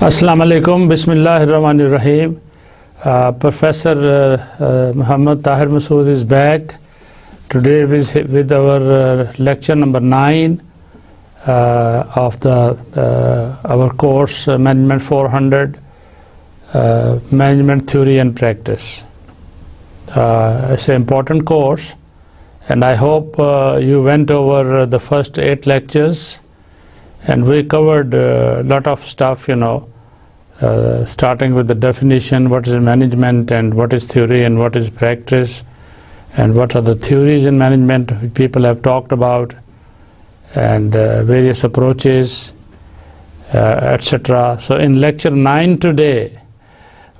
Assalamu alaikum, Bismillahir Rahmanir Rahim. Professor Muhammad Tahir Masood is back today with our lecture number 9 of our course Management 400, Management Theory and Practice. It's an important course, and I hope you went over the first 8 lectures, and we covered a lot of stuff, starting with the definition, what is management and what is theory and what is practice, and what are the theories in management people have talked about, and various approaches, etc. So in lecture 9 today,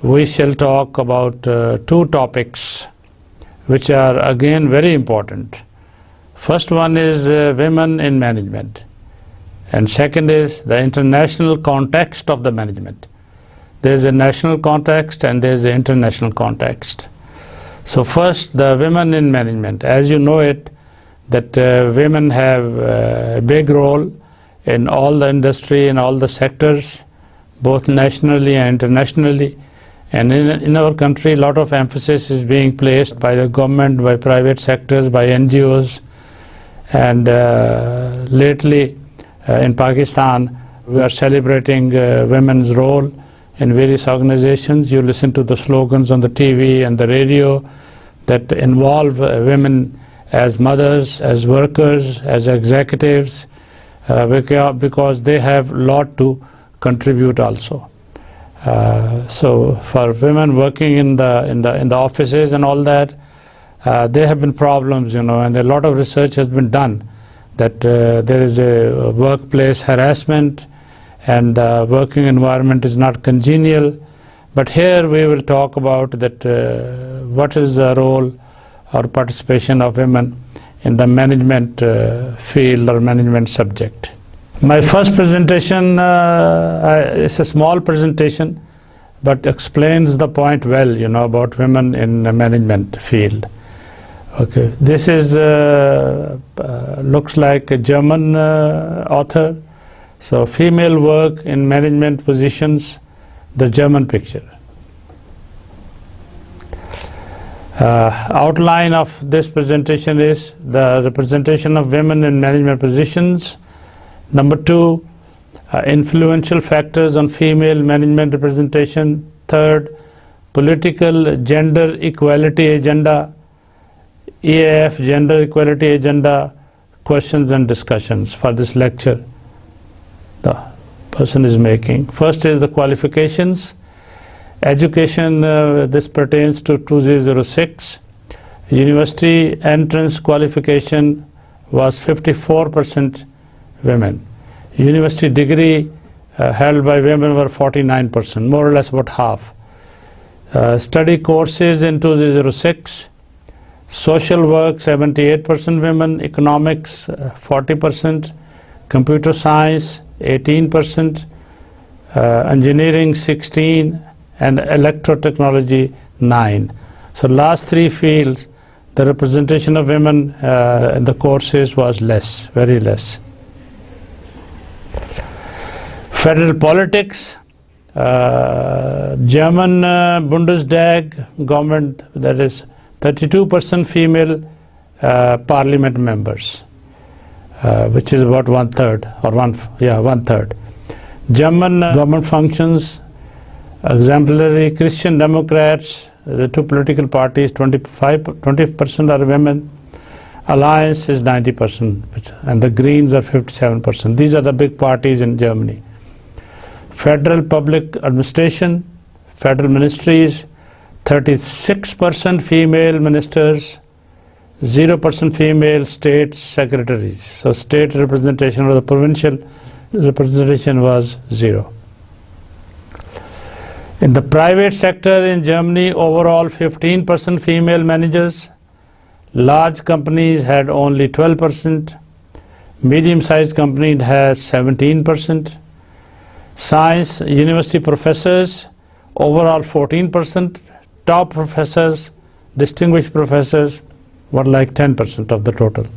we shall talk about 2 topics which are again very important. First one is women in management, and second is the international context of the management. There is a national context and there is an international context. So first, the women in management. As you know it, that women have a big role in all the industry and all the sectors, both nationally and internationally. And in our country, a lot of emphasis is being placed by the government, by private sectors, by NGOs. And lately in Pakistan, we are celebrating women's role in various organizations. You listen to the slogans on the TV and the radio that involve women as mothers, as workers, as executives, because they have a lot to contribute also. So for women working in the offices and all that, there have been problems, and a lot of research has been done that there is a workplace harassment, and the working environment is not congenial. But here we will talk about that what is the role or participation of women in the management field or management subject. My first presentation is a small presentation, but explains the point well, about women in the management field. Okay, this is looks like a German author. So female work in management positions, the German picture. Outline of this presentation is the representation of women in management positions. Number 2, influential factors on female management representation. Third, political gender equality agenda, EAF gender equality agenda, questions and discussions for this lecture the person is making. First is the qualifications. Education, this pertains to 2006. University entrance qualification was 54% women. University degree held by women were 49%, more or less about half. Study courses in 2006. Social work 78% women, economics 40%, computer science 18%, engineering 16%, and electrotechnology 9%. So last 3 fields, the representation of women in the courses was less, very less. Federal politics, German Bundestag government, that is 32% female parliament members, which is about 1/3 or 1/3. German government functions, exemplary Christian Democrats, the 2 political parties, 20% are women. Alliance is 90%, and the Greens are 57%. These are the big parties in Germany. Federal public administration, federal ministries, 36% female ministers, 0% female state secretaries. So state representation or the provincial representation was 0. In the private sector in Germany, overall 15% female managers. Large companies had only 12%. Medium-sized company has 17%. Science, university professors, overall 14%. Top professors, distinguished professors, were like 10% of the total.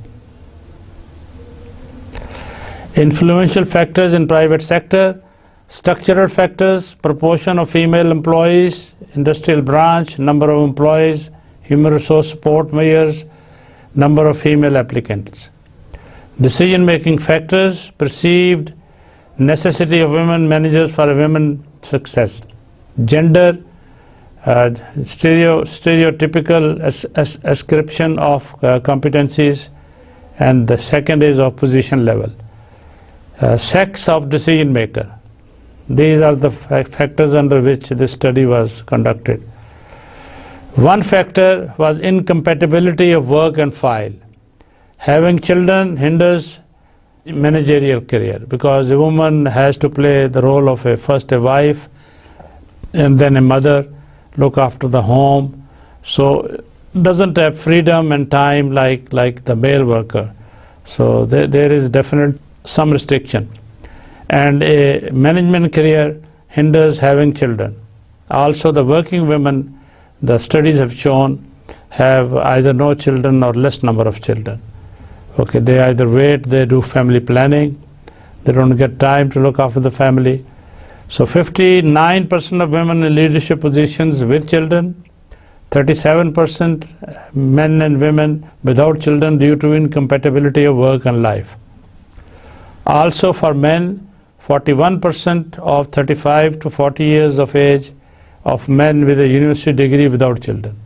Influential factors in private sector, structural factors, proportion of female employees, industrial branch, number of employees, human resource support measures, number of female applicants. Decision-making factors, perceived necessity of women managers for a women success. Gender, stereotypical ascription of competencies, and the second is of position level. Sex of decision maker. These are the factors under which this study was conducted. One factor was incompatibility of work and file. Having children hinders managerial career because a woman has to play the role of first a wife and then a mother, look after the home, so doesn't have freedom and time like the male worker. So there is definite some restriction, and a management career hinders having children. Also the working women, the studies have shown, have either no children or less number of children. Okay, they either wait, they do family planning, they don't get time to look after the family. So 59% of women in leadership positions with children, 37% men and women without children due to incompatibility of work and life. Also for men, 41% of 35 to 40 years of age of men with a university degree without children.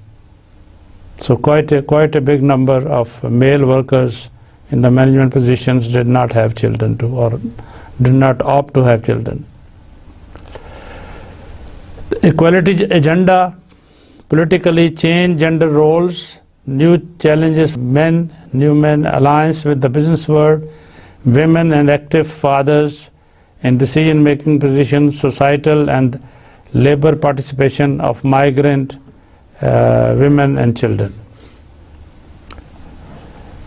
So quite a big number of male workers in the management positions did not have children or did not opt to have children. The equality agenda, politically change gender roles, new challenges, new men, alliance with the business world, women and active fathers in decision-making positions, societal and labor participation of migrant women and children.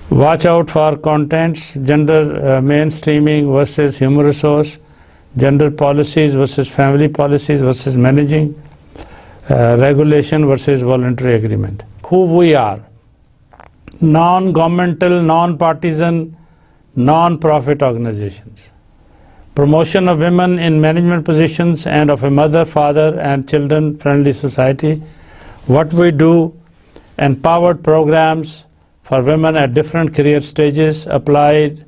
Watch out for contents, gender mainstreaming versus human resource, gender policies versus family policies versus managing, regulation versus voluntary agreement. Who we are: non-governmental, non-partisan, non-profit organizations. Promotion of women in management positions and of a mother, father and children friendly society. What we do: empowered programs for women at different career stages, applied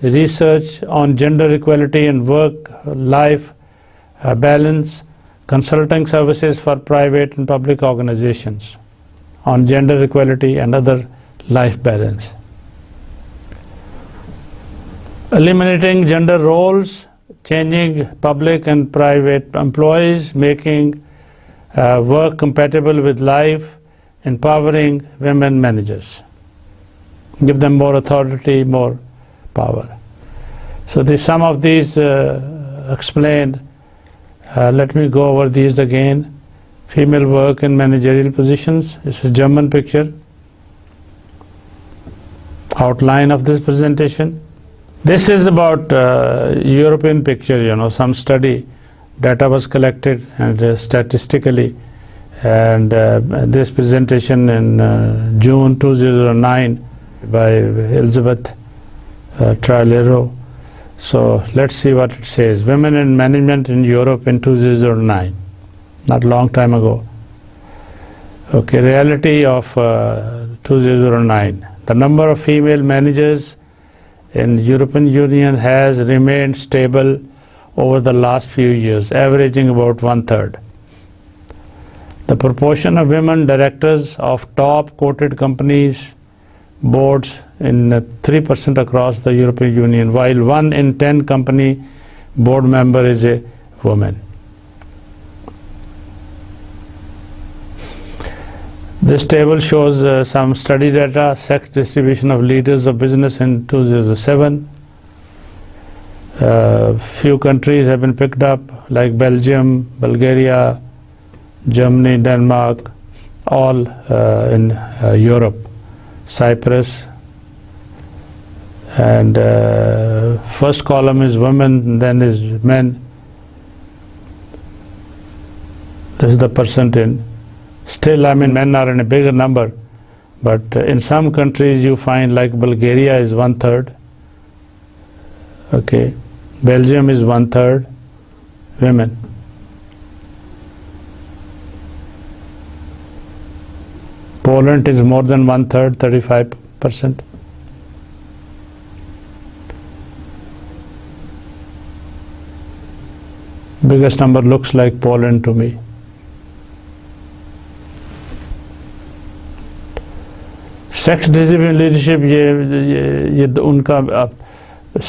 research on gender equality and work-life balance, consulting services for private and public organizations on gender equality and other life balance. Eliminating gender roles, changing public and private employees, making work compatible with life, empowering women managers. Give them more authority, more power. So some of these explained. Let me go over these again. Female work in managerial positions. This is a German picture. Outline of this presentation. This is about European picture, some study, data was collected and statistically, and this presentation in June 2009 by Elizabeth Tralero. So let's see what it says. Women in management in Europe in 2009, not long time ago. Okay, reality of 2009. The number of female managers in European Union has remained stable over the last few years, averaging about 1/3. The proportion of women directors of top quoted companies boards in 3% across the European Union, while 1 in 10 company board member is a woman. This table shows some study data, sex distribution of leaders of business in 2007. Few countries have been picked up like Belgium, Bulgaria, Germany, Denmark, all in Europe, Cyprus. And first column is women, then is men. This is the percent in. Still, I mean, men are in a bigger number, but in some countries you find, like Bulgaria is 1/3. Okay, Belgium is 1/3 women. Poland is more than 1/3, 35%. Biggest number looks like Poland to me. Sex discipline leadership, یہ ان کا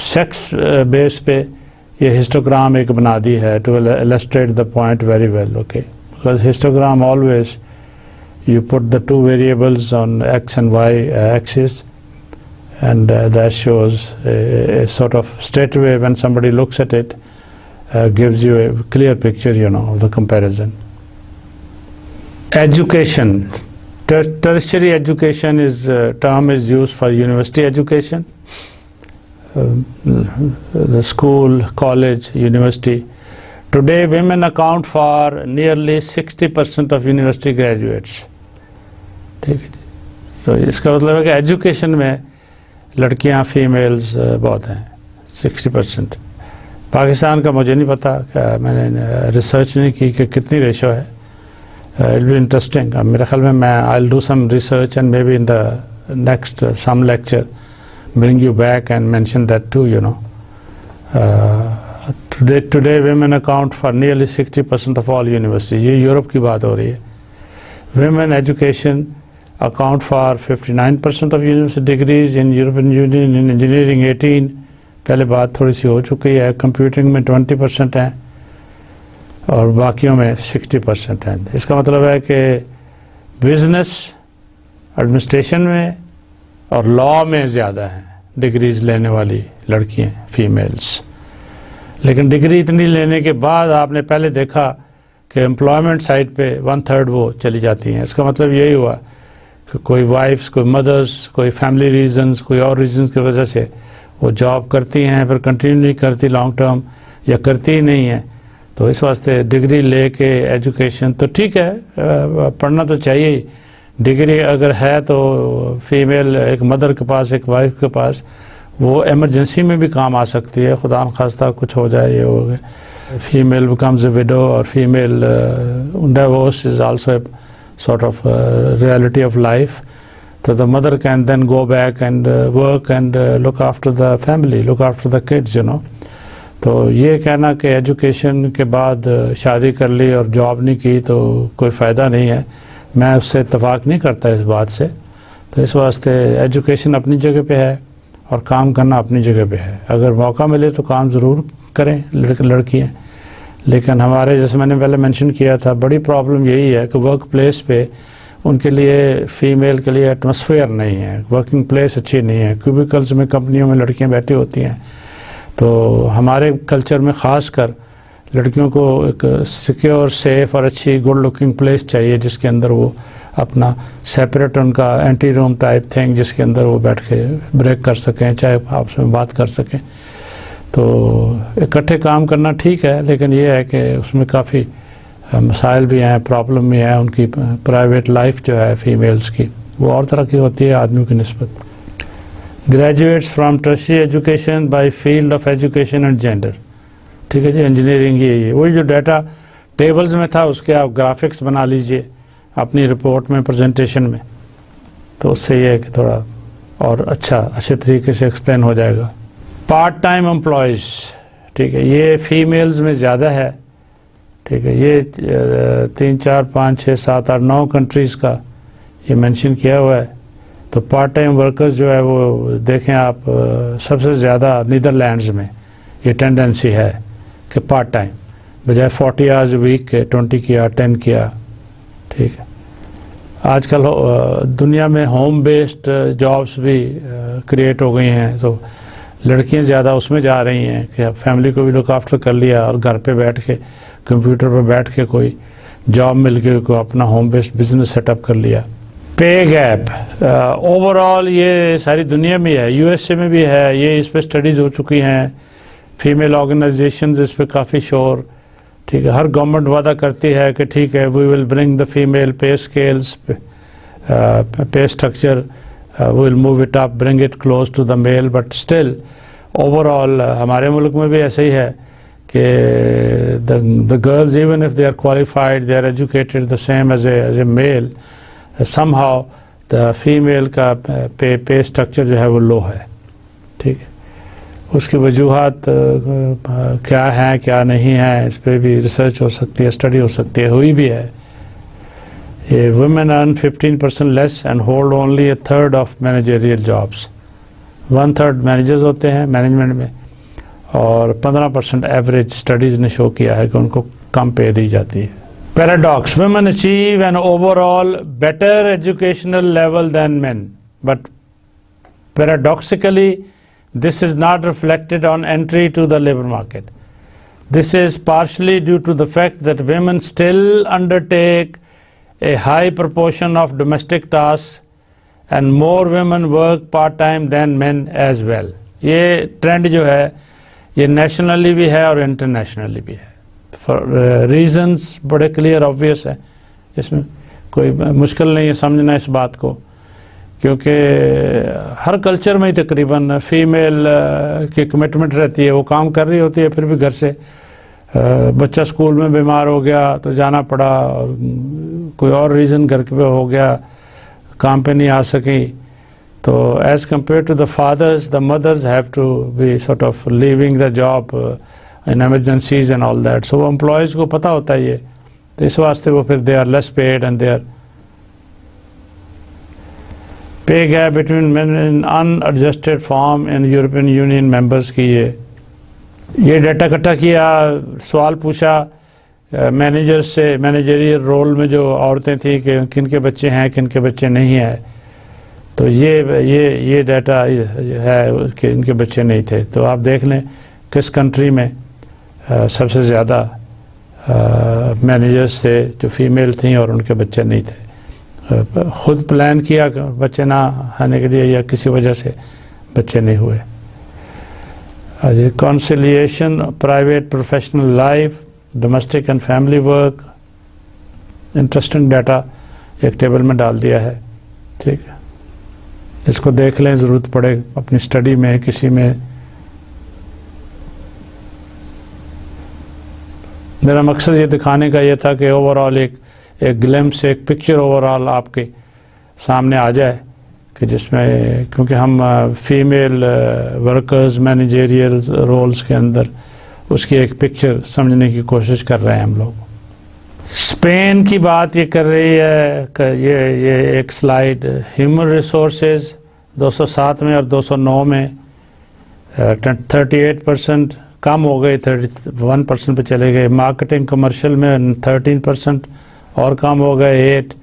sex base پہ یہ histogram ایک بنا دی ہے to illustrate the point very well, okay? Because histogram always you put the two variables on x and y axis, and that shows a sort of straight away when somebody looks at it, gives you a clear picture, you know, of the comparison. Education. Tertiary education is term is used for university education, the school, college, university. Today women account for nearly 60% of university graduates. So اس کا مطلب ہے کہ education میں لڑکیاں females بہت ہیں 60%. پاکستان کا مجھے نہیں پتا کہ میں نے ریسرچ نہیں کی کہ کتنی ریشو ہے. It will be interesting. میرے خیال میں I'll do some research and maybe in the next some lecture bring you back and mention that too, you know. Today women account for nearly 60% of all universities. یہ Europe کی بات ہو رہی ہے. Women education account for 59% of university degrees in European Union, in engineering 18. پہلے بات تھوڑی سی ہو چکی ہے. کمپیوٹنگ میں 20% ہیں اور باقیوں میں 60% ہیں. اس کا مطلب ہے کہ بزنس ایڈمنسٹریشن میں اور لاء میں زیادہ ہیں ڈگریز لینے والی لڑکیاں فیمیلز. لیکن ڈگری اتنی لینے کے بعد آپ نے پہلے دیکھا کہ امپلائمنٹ سائٹ پہ 1/3 وہ چلی جاتی ہیں. اس کا مطلب یہی ہوا کہ کوئی وائفز، کوئی مدرز، کوئی فیملی ریزنز، کوئی اور ریزنز کی وجہ سے وہ جاب کرتی ہیں پھر کنٹینیو نہیں کرتی لانگ ٹرم، یا کرتی ہی نہیں ہے. تو اس واسطے ڈگری لے کے ایجوکیشن تو ٹھیک ہے، پڑھنا تو چاہیے ہی. ڈگری اگر ہے تو فیمیل ایک مدر کے پاس، ایک وائف کے پاس، وہ ایمرجنسی میں بھی کام آ سکتی ہے. خدا نخواستہ کچھ ہو جائے، یہ ہو گئے female becomes a widow or female divorce is also a sort of reality of life. So the mother can then go back and work and look after the family, look after the kids, you know. تو یہ کہنا کہ education کے بعد شادی کر لی اور جاب نہیں کی تو کوئی فائدہ نہیں ہے، میں اس سے اتفاق نہیں کرتا اس بات سے. تو اس واسطے ایجوکیشن اپنی جگہ پہ ہے اور کام کرنا اپنی جگہ پہ ہے. اگر موقع ملے تو کام ضرور کریں لڑکیاں. لیکن ہمارے جیسے میں نے پہلے مینشن کیا تھا، بڑی پرابلم یہی ہے کہ ورک پلیس پہ ان کے لیے فیمیل کے لیے ایٹماسفیئر نہیں ہے، ورکنگ پلیس اچھی نہیں ہے. کیوبیکلز میں کمپنیوں میں لڑکیاں بیٹھی ہوتی ہیں. تو ہمارے کلچر میں خاص کر لڑکیوں کو ایک سیکیور، سیف اور اچھی گڈ لکنگ پلیس چاہیے جس کے اندر وہ اپنا سیپریٹ ان کا اینٹی روم ٹائپ تھنگ جس کے اندر وہ بیٹھ کے بریک کر سکیں، چاہے آپس میں بات کر سکیں. تو اکٹھے کام کرنا ٹھیک ہے، لیکن یہ ہے کہ اس میں کافی مسائل بھی ہیں، پرابلم بھی ہیں. ان کی پرائیویٹ لائف جو ہے فیمیلز کی وہ اور طرح کی ہوتی ہے آدمیوں کی نسبت. Graduates from tertiary education by field of education and gender. ٹھیک ہے جی، انجینئرنگ یہ وہی جو ڈیٹا ٹیبلز میں تھا اس کے آپ گرافکس بنا لیجئے اپنی رپورٹ میں، پریزنٹیشن میں، تو اس سے یہ ہے کہ تھوڑا اور اچھے طریقے سے ایکسپلین ہو جائے گا. پارٹ ٹائم امپلائیز، ٹھیک ہے، یہ فیمیلز میں زیادہ ہے. ٹھیک ہے، یہ 3 4 5 6 7 8 9 کنٹریز کا یہ مینشن کیا ہوا ہے. تو پارٹ ٹائم ورکرز جو ہے وہ دیکھیں آپ، سب سے زیادہ نیدرلینڈز میں یہ ٹینڈنسی ہے کہ پارٹ ٹائم بجائے 40 آورز ویک کے 20 کیا، 10 کیا. ٹھیک ہے، آج کل دنیا میں ہوم بیسڈ جابس بھی کریٹ ہو گئی ہیں، تو لڑکیاں زیادہ اس میں جا رہی ہیں کہ فیملی کو بھی لک آفٹر کر لیا اور گھر پہ بیٹھ کے کمپیوٹر پہ بیٹھ کے کوئی جاب مل کے کو اپنا home based business set up کر لیا. پے گیپ اوور آل یہ ساری دنیا میں ہے, یو ایس اے میں بھی ہے, یہ اس پہ اسٹڈیز ہو چکی ہیں, فیمیل آرگنائزیشنز اس پہ کافی شور. ٹھیک ہے, ہر گورنمنٹ وعدہ کرتی ہے کہ ٹھیک ہے we will bring the female pay scales, pay structure, we will move it up, bring it close to the male, but still overall ہمارے ملک میں بھی ایسا ہی ہے کہ the girls, even if they are qualified, they are educated the same as a male, somehow the female کا pay structure جو ہے وہ low ہے. ٹھیک ہے, اس کی وجوہات کیا ہیں کیا نہیں ہیں اس پہ بھی ریسرچ ہو سکتی ہے, اسٹڈی ہو سکتی ہے, ہوئی بھی ہے. women earn 15% less and hold only a third of managerial jobs. 1/3 managers ہوتے ہیں مینجمنٹ میں, اور 15% ایوریج اسٹڈیز نے شو کیا ہے کہ ان کو کم پے دی جاتی ہے. Paradox, women achieve an overall better educational level than men, but paradoxically this is not reflected on entry to the labor market. This is partially due to the fact that women still undertake a high proportion of domestic tasks and more women work part-time than men as well. یہ trend جو ہے یہ nationally بھی ہے اور internationally بھی ہے. Reasons بڑے کلیئر آبویس ہیں, اس میں کوئی مشکل نہیں ہے سمجھنا اس بات کو, کیونکہ ہر کلچر میں ہی تقریباً فیمیل کی کمٹمنٹ رہتی ہے, وہ کام کر رہی ہوتی ہے, پھر بھی گھر سے بچہ اسکول میں بیمار ہو گیا تو جانا پڑا, اور کوئی اور ریزن گھر پہ ہو گیا کام پہ نہیں آ سکی, تو as compare to the fathers, the mothers have to be sort of leaving the job in emergencies and all that. So وہ امپلائیز کو پتہ ہوتا ہے یہ, تو اس واسطے وہ پھر they are less paid and they are. Pay gap between men in in adjusted form in European Union members کی یہ ڈیٹا اکٹھا کیا, سوال پوچھا مینیجر سے, مینیجریل رول میں جو عورتیں تھیں کہ کن کے بچے ہیں کن کے بچے نہیں ہیں, تو یہ ڈیٹا ہے کہ ان کے بچے نہیں تھے. تو آپ دیکھ لیں کس کنٹری میں سب سے زیادہ مینیجرز تھے جو فیمیل تھیں اور ان کے بچے نہیں تھے. خود پلان کیا بچے نہ آنے کے لیے یا کسی وجہ سے بچے نہیں ہوئے. Conciliation private professional life, domestic and family work, interesting data ایک ٹیبل میں ڈال دیا ہے. ٹھیک ہے, اس کو دیکھ لیں, ضرورت پڑے اپنی اسٹڈی میں کسی میں. میرا مقصد یہ دکھانے کا یہ تھا کہ اوور آل ایک گلمپس, ایک پکچر اوور آل آپ کے سامنے آ جائے کہ جس میں, کیونکہ ہم فیمیل ورکرز مینیجریل رولز کے اندر اس کی ایک پکچر سمجھنے کی کوشش کر رہے ہیں ہم لوگ. اسپین کی بات یہ کر رہی ہے کہ یہ ایک سلائیڈ, ہیومن ریسورسز 207 میں اور 209 میں 38% کم ہو گئے, 31% پہ چلے گئے. مارکیٹنگ کمرشل میں 13% اور کم ہو گئے 8.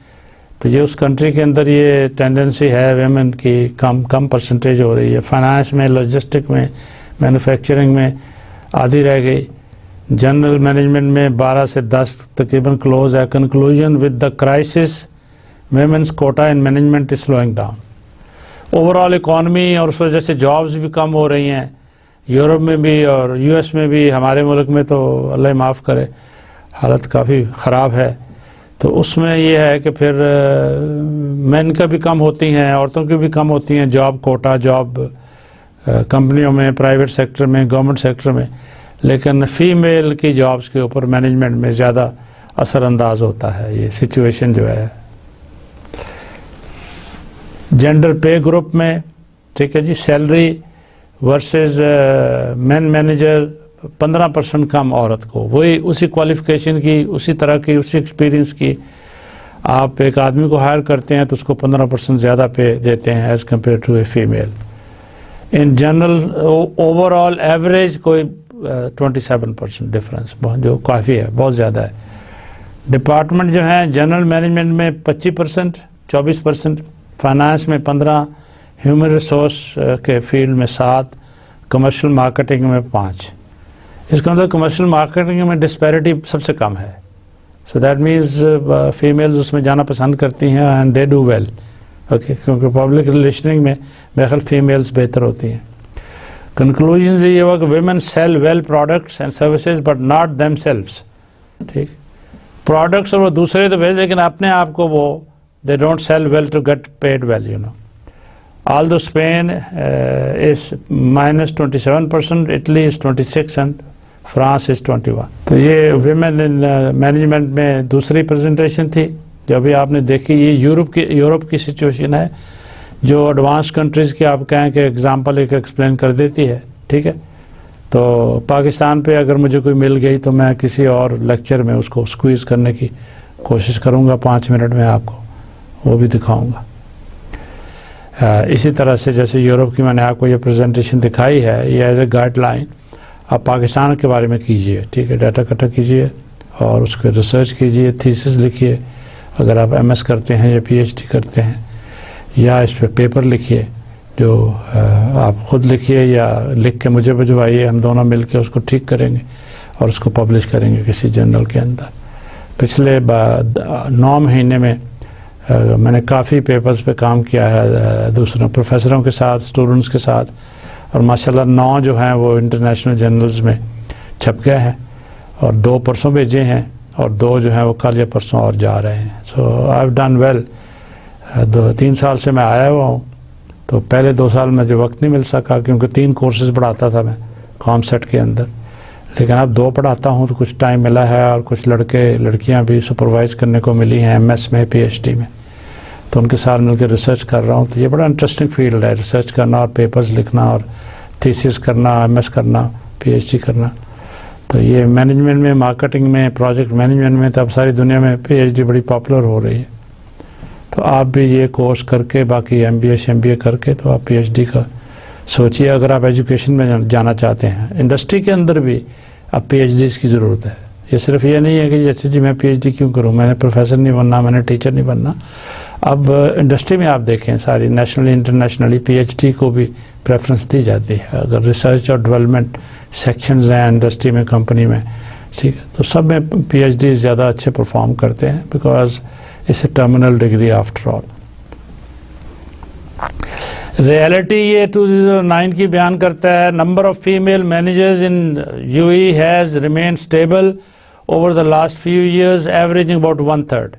تو یہ اس کنٹری کے اندر یہ ٹینڈنسی ہے ویمن کی کم پرسنٹیج ہو رہی ہے. فائنانس میں, لاجسٹک میں, مینوفیکچرنگ میں آدھی رہ گئی. جنرل مینجمنٹ میں 12 سے 10 تقریباً کلوز ہے. Conclusion with the crisis women's quota in management is slowing down. Overall economy اور اس وجہ سے جابز بھی کم ہو رہی ہیں, یورپ میں بھی اور یو ایس میں بھی. ہمارے ملک میں تو اللہ معاف کرے حالت کافی خراب ہے. تو اس میں یہ ہے کہ پھر مین کا بھی کم ہوتی ہیں, عورتوں کی بھی کم ہوتی ہیں جاب کوٹا, جاب کمپنیوں میں, پرائیویٹ سیکٹر میں, گورنمنٹ سیکٹر میں. لیکن فیمیل کی جابز کے اوپر مینجمنٹ میں زیادہ اثر انداز ہوتا ہے یہ سچویشن جو ہے. جینڈر پے گروپ میں, ٹھیک ہے جی, سیلری ورسز مین مینیجر 15% کم عورت کو, وہی اسی کوالیفیکیشن کی, اسی طرح کی, اسی ایکسپیرینس کی. آپ ایک آدمی کو ہائر کرتے ہیں تو اس کو 15% زیادہ پے دیتے ہیں as compare to a female. In general overall average کوئی 27% ڈفرینس, جو کافی ہے, بہت زیادہ ہے. ڈپارٹمنٹ جو ہیں جنرل مینجمنٹ میں 25%, 24%, فائنانس میں 15%, ہیومن ریسورس کے فیلڈ میں 7%, کمرشل مارکیٹنگ میں 5%. اس کے اندر کمرشل مارکیٹنگ میں ڈسپیرٹی سب سے کم ہے. سو دیٹ مینز فیمیلز اس میں جانا پسند کرتی ہیں and they do well. Okay, کیونکہ پبلک ریلیشننگ میں میرے خیال فیمیلز بہتر ہوتی ہیں. کنکلوژن یہ ہوا کہ women sell well products and services but not themselves. ٹھیک, پروڈکٹس اور وہ دوسرے تو بھیج, لیکن اپنے آپ کو وہ they don't sell well to get paid well, you know. Although Spain is -27%, Italy is 26% and France is 21. تو یہ ویمن ان مینجمنٹ میں دوسری پریزنٹیشن تھی جو ابھی آپ نے دیکھی. یہ یورپ کی سچویشن ہے جو ایڈوانس کنٹریز کی آپ کہیں کہ اگزامپل ایک ایکسپلین کر دیتی ہے. ٹھیک ہے, تو پاکستان پہ اگر مجھے کوئی مل گئی تو میں کسی اور لیکچر میں اس کو اسکویز کرنے کی کوشش کروں گا, 5 منٹ میں آپ کو وہ بھی دکھاؤں گا. اسی طرح سے جیسے یورپ کی میں نے آپ کو یہ پریزنٹیشن دکھائی ہے, یہ ایز اے گائیڈ لائن آپ پاکستان کے بارے میں کیجئے. ٹھیک ہے, ڈیٹا اکٹھا کیجئے اور اس کو ریسرچ کیجئے, تھیسس لکھیے اگر آپ MS کرتے ہیں یا PhD کرتے ہیں, یا اس پہ پیپر لکھیے جو آپ خود لکھیے یا لکھ کے مجھے بھجوائیے, ہم دونوں مل کے اس کو ٹھیک کریں گے اور اس کو پبلش کریں گے کسی جرنل کے اندر. پچھلے 9 مہینے میں میں نے کافی پیپرز پہ کام کیا ہے دوسروں پروفیسروں کے ساتھ, اسٹوڈنٹس کے ساتھ, اور ماشاءاللہ 9 جو ہیں وہ انٹرنیشنل جرنلز میں چھپ گئے ہیں اور 2 پرسوں بھیجے ہیں اور 2 جو ہیں وہ کل یا پرسوں اور جا رہے ہیں. سو آئی ہیو ڈن ویل. 3 سال سے میں آیا ہوا ہوں, تو پہلے 2 سال مجھے وقت نہیں مل سکا کیونکہ 3 کورسز پڑھاتا تھا میں کامسیٹ کے اندر, لیکن اب 2 پڑھاتا ہوں تو کچھ ٹائم ملا ہے, اور کچھ لڑکیاں بھی سپروائز کرنے کو ملی ہیں MS میں PhD میں, تو ان کے ساتھ مل کے ریسرچ کر رہا ہوں. تو یہ بڑا انٹرسٹنگ فیلڈ ہے, ریسرچ کرنا اور پیپرز لکھنا اور تھیسس کرنا, MS کرنا, PhD کرنا. تو یہ مینجمنٹ میں, مارکیٹنگ میں, پروجیکٹ مینجمنٹ میں, تو اب ساری دنیا میں PhD بڑی پاپولر ہو رہی ہے. تو آپ بھی یہ کورس کر کے, باقی MBA MBA کر کے, تو آپ PhD کا سوچیے. اگر آپ ایجوکیشن میں جانا چاہتے ہیں, انڈسٹری کے اندر بھی اب PhDs کی ضرورت ہے. یہ صرف یہ نہیں ہے کہ اچھا جی میں PhD کیوں کروں, میں نے پروفیسر نہیں بننا, میں نے ٹیچر نہیں بننا. اب انڈسٹری میں آپ دیکھیں ساری نیشنلی انٹرنیشنلی PhD کو بھی پریفرنس دی جاتی ہے. اگر ریسرچ اور ڈیولپمنٹ سیکشنز ہیں انڈسٹری میں, کمپنی میں, ٹھیک ہے, تو سب میں PhD زیادہ اچھے پرفارم کرتے ہیں because it's a terminal degree after all. Reality یہ 2009 کی بیان کرتا ہے. Number of female managers in UAE has remained stable over the last few years, averaging about 1/3.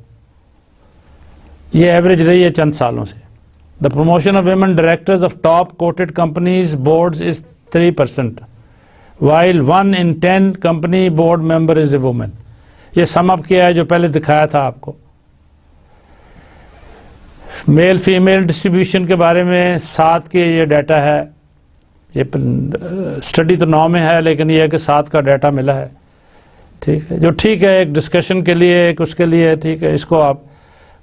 یہ ایوریج رہی ہے چند سالوں سے. The promotion of women directors of top quoted companies boards is 3%, while 1 in 10 company board member is a woman. یہ sum اپ کیا ہے جو پہلے دکھایا تھا آپ کو. میل فیمیل ڈسٹریبیوشن کے بارے میں 7 کے یہ ڈیٹا ہے. یہ اسٹڈی تو 9 میں ہے, لیکن یہ ہے کہ 7 کا ڈیٹا ملا ہے. ٹھیک ہے, جو ٹھیک ہے ایک ڈسکشن کے لیے, ایک اس کے لیے ٹھیک ہے. اس کو آپ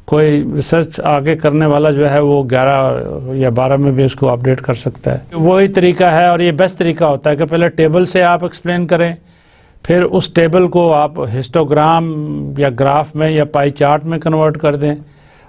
کوئی ریسرچ آگے کرنے والا جو ہے وہ 11 یا 12 میں بھی اس کو اپڈیٹ کر سکتا ہے. وہی طریقہ ہے اور یہ بیسٹ طریقہ ہوتا ہے کہ پہلے ٹیبل سے آپ ایکسپلین کریں, پھر اس ٹیبل کو آپ ہسٹوگرام یا گراف میں یا پائی چارٹ میں کنورٹ کر دیں,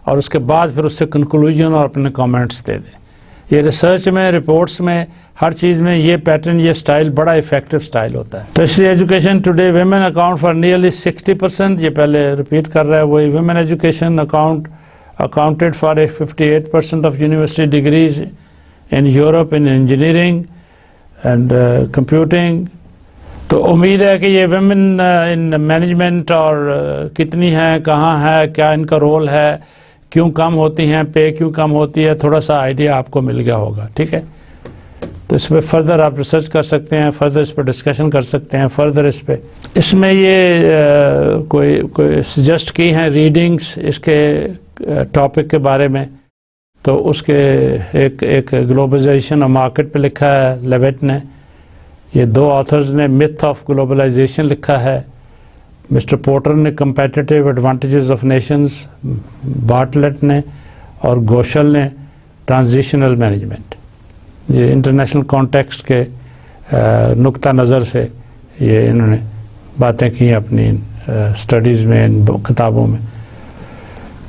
اور اس کے بعد پھر اس سے کنکلوژن اور اپنے کامنٹس دے دیں. یہ ریسرچ میں, رپورٹس میں, ہر چیز میں یہ پیٹرن, یہ سٹائل بڑا افیکٹو سٹائل ہوتا ہے. Tertiary education today women account for nearly 60%. یہ پہلے ریپیٹ کر رہا ہے وہی. Women education accounted for 58% of university degrees in Europe in engineering and computing. تو امید ہے کہ یہ ویمن ان مینجمنٹ اور کتنی ہیں, کہاں ہے, کیا ان کا رول ہے, کیوں کم ہوتی ہیں, پے کیوں کم ہوتی ہے, تھوڑا سا آئیڈیا آپ کو مل گیا ہوگا. ٹھیک ہے, تو اس پہ فردر آپ ریسرچ کر سکتے ہیں, فردر اس پہ ڈسکشن کر سکتے ہیں, فردر اس میں یہ کوئی سجیسٹ کی ہیں ریڈنگس اس کے ٹاپک کے بارے میں. تو اس کے ایک گلوبلائزیشن اور مارکیٹ پہ لکھا ہے لیوٹ نے. یہ 2 آتھرز نے myth آف گلوبلائزیشن لکھا ہے. مسٹر پورٹر نے کمپیٹیٹیو ایڈوانٹیجز آف نیشنز, بارٹلیٹ نے اور گوشل نے ٹرانزیشنل مینجمنٹ. یہ انٹرنیشنل کانٹیکسٹ کے نقطہ نظر سے یہ انہوں نے باتیں کی اپنی اسٹڈیز میں, ان کتابوں میں.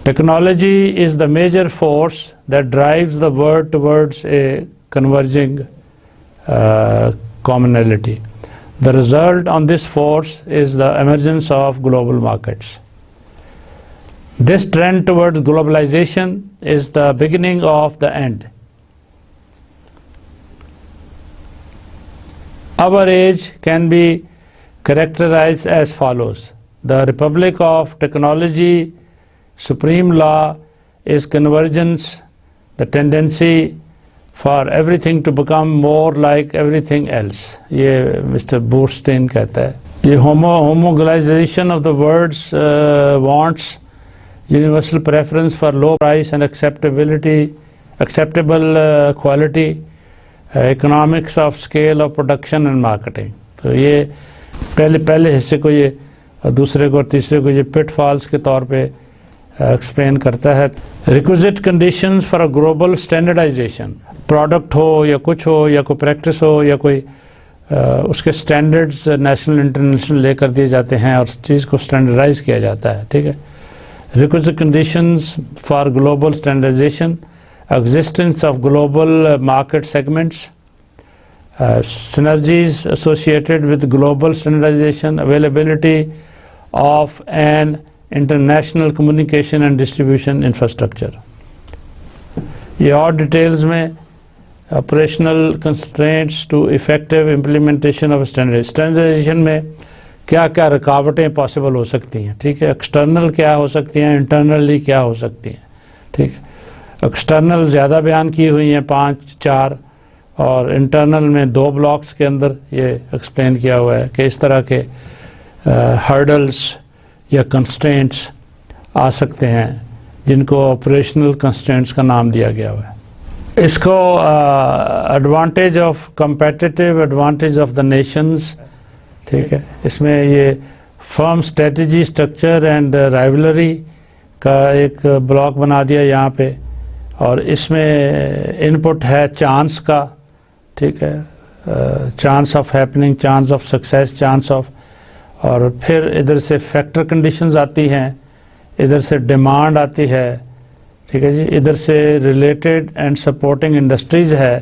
Technology is the major force that drives the world towards a converging commonality. The result on this force is the emergence of global markets. This trend towards globalization is the beginning of the end. Our age can be characterized as follows. The Republic of Technology, supreme law is convergence, the tendency for everything to become more like everything else. یہ Mr. Boorstin کہتا ہے. یہ homogenialization of the words wants, universal preference for low price and acceptable quality, economics of scale of production and marketing. تو یہ پہلے حصے کو یہ دوسرے کو اور تیسرے کو یہ پٹ فالز کے طور پہ ایکسپلین کرتا ہے. Requisite conditions for a global standardization. Product ہو یا کچھ ہو یا کوئی پریکٹس ہو یا کوئی اس کے اسٹینڈرڈز نیشنل انٹرنیشنل لے کر دیے جاتے ہیں اور اس چیز کو اسٹینڈرڈائز کیا جاتا ہے. ٹھیک ہے. Requisite conditions for global standardization, existence of global market segments, synergies associated with global standardization, availability of an international communication and distribution infrastructure. یہ اور ڈیٹیلز میں operational constraints to effective implementation of standardization میں کیا کیا رکاوٹیں possible ہو سکتی ہیں. ٹھیک ہے. ایکسٹرنل کیا ہو سکتی ہیں, انٹرنلی کیا ہو سکتی ہیں. ٹھیک ہے. ایکسٹرنل زیادہ بیان کی ہوئی ہیں 5-4, اور انٹرنل میں 2 بلاکس کے اندر یہ ایکسپلین کیا ہوا ہے کہ اس طرح کے ہرڈلز یا کنسٹرینٹس آ سکتے ہیں جن کو آپریشنل کنسٹرینٹس کا نام دیا گیا ہوا ہے. اس کو advantage of competitive advantage of the nations. ٹھیک ہے. اس میں یہ فرم اسٹریٹجی, اسٹرکچر اینڈ رائیولری کا ایک بلاک بنا دیا یہاں پہ, اور اس میں ان پٹ ہے چانس کا. ٹھیک ہے. Chance of happening, chance of success, chance of, اور پھر ادھر سے فیکٹر کنڈیشنز آتی ہیں, ادھر سے ڈیمانڈ آتی ہے. ٹھیک ہے جی. ادھر سے ریلیٹڈ اینڈ سپورٹنگ انڈسٹریز ہے,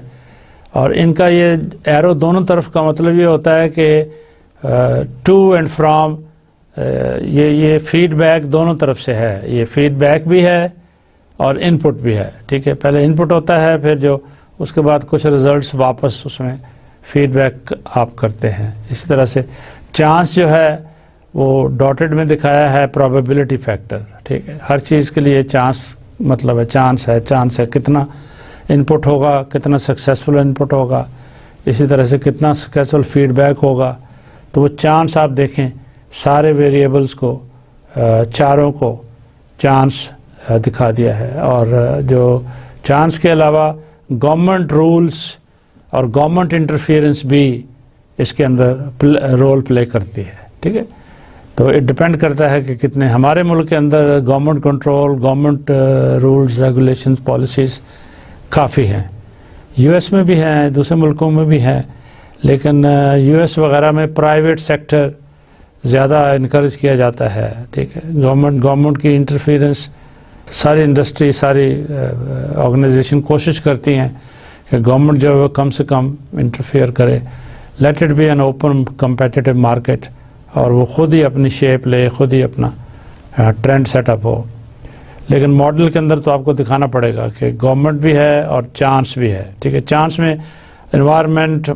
اور ان کا یہ ایرو دونوں طرف کا مطلب یہ ہوتا ہے کہ ٹو اینڈ فرام, یہ فیڈ بیک دونوں طرف سے ہے. یہ فیڈ بیک بھی ہے اور ان پٹ بھی ہے. ٹھیک ہے. پہلے ان پٹ ہوتا ہے, پھر جو اس کے بعد کچھ ریزلٹس واپس اس میں فیڈ بیک آپ کرتے ہیں. اسی طرح سے چانس جو ہے وہ ڈاٹڈ میں دکھایا ہے پروبیبلٹی فیکٹر. ٹھیک ہے. ہر چیز کے لیے چانس مطلب ہے چانس ہے کتنا ان پٹ ہوگا, کتنا سکسیسفل ان پٹ ہوگا, اسی طرح سے کتنا سکسیسفل فیڈ بیک ہوگا. تو وہ چانس آپ دیکھیں سارے ویریبلس کو, چاروں کو چانس دکھا دیا ہے. اور جو چانس کے علاوہ گورنمنٹ رولز اور گورنمنٹ انٹرفیئرنس بھی اس کے اندر رول پلے کرتی ہے. ٹھیک ہے. تو یہ ڈپینڈ کرتا ہے کہ کتنے ہمارے ملک کے اندر government control, government rules, regulations, policies کافی ہیں. یو ایس میں بھی ہیں, دوسرے ملکوں میں بھی ہیں, لیکن یو ایس وغیرہ میں پرائیویٹ سیکٹر زیادہ انکریج کیا جاتا ہے. ٹھیک ہے. گورنمنٹ کی انٹرفیئرنس, ساری انڈسٹری, ساری آرگنائزیشن کوشش کرتی ہیں کہ گورنمنٹ جو ہے کم سے کم انٹرفیئر کرے. Let it be an open competitive market, اور وہ خود ہی اپنی شیپ لے, خود ہی اپنا ٹرینڈ سیٹ اپ ہو. لیکن ماڈل کے اندر تو آپ کو دکھانا پڑے گا کہ گورنمنٹ بھی ہے اور چانس بھی ہے. ٹھیک ہے. چانس میں انوائرمنٹ,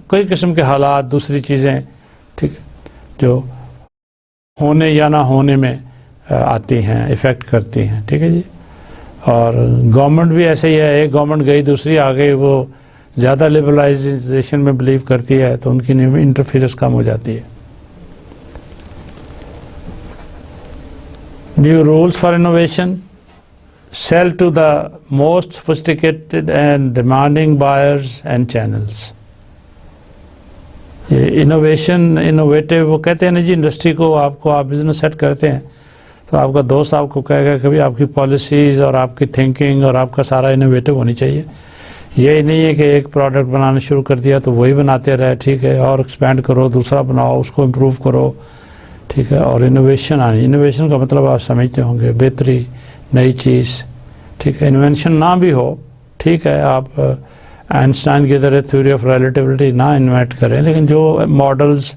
کئی قسم کے حالات, دوسری چیزیں, ٹھیک ہے, جو ہونے یا نہ ہونے میں آتی ہیں, ایفیکٹ کرتی ہیں. ٹھیک ہے جی. اور گورنمنٹ بھی ایسے ہی ہے, ایک گورنمنٹ گئی دوسری آ گئی, وہ زیادہ لبرلائزیشن میں بلیو کرتی ہے تو ان کی انٹرفیئرنس کم ہو جاتی ہے. New rules for innovation, sell to the most sophisticated and demanding buyers and channels. Innovative وہ کہتے ہیں نا جی, انڈسٹری کو آپ بزنس سیٹ کرتے ہیں تو آپ کا دوست آپ کو کہے گا کبھی آپ کی پالیسیز اور آپ کی تھنکنگ اور آپ کا سارا انوویٹیو ہونی چاہیے. یہی نہیں ہے کہ ایک پروڈکٹ بنانا شروع کر دیا تو وہی بناتے رہے. ٹھیک ہے. اور ایکسپینڈ کرو, دوسرا بناؤ, اس کو امپروو کرو. ٹھیک ہے. اور انوویشن آنی, انوویشن کا مطلب آپ سمجھتے ہوں گے بہتری, نئی چیز. ٹھیک ہے. انوینشن نہ بھی ہو, ٹھیک ہے, آپ آئنسٹائن کی طرح تھیوری آف ریلیٹیوٹی نہ انوینٹ کریں, لیکن جو ماڈلز,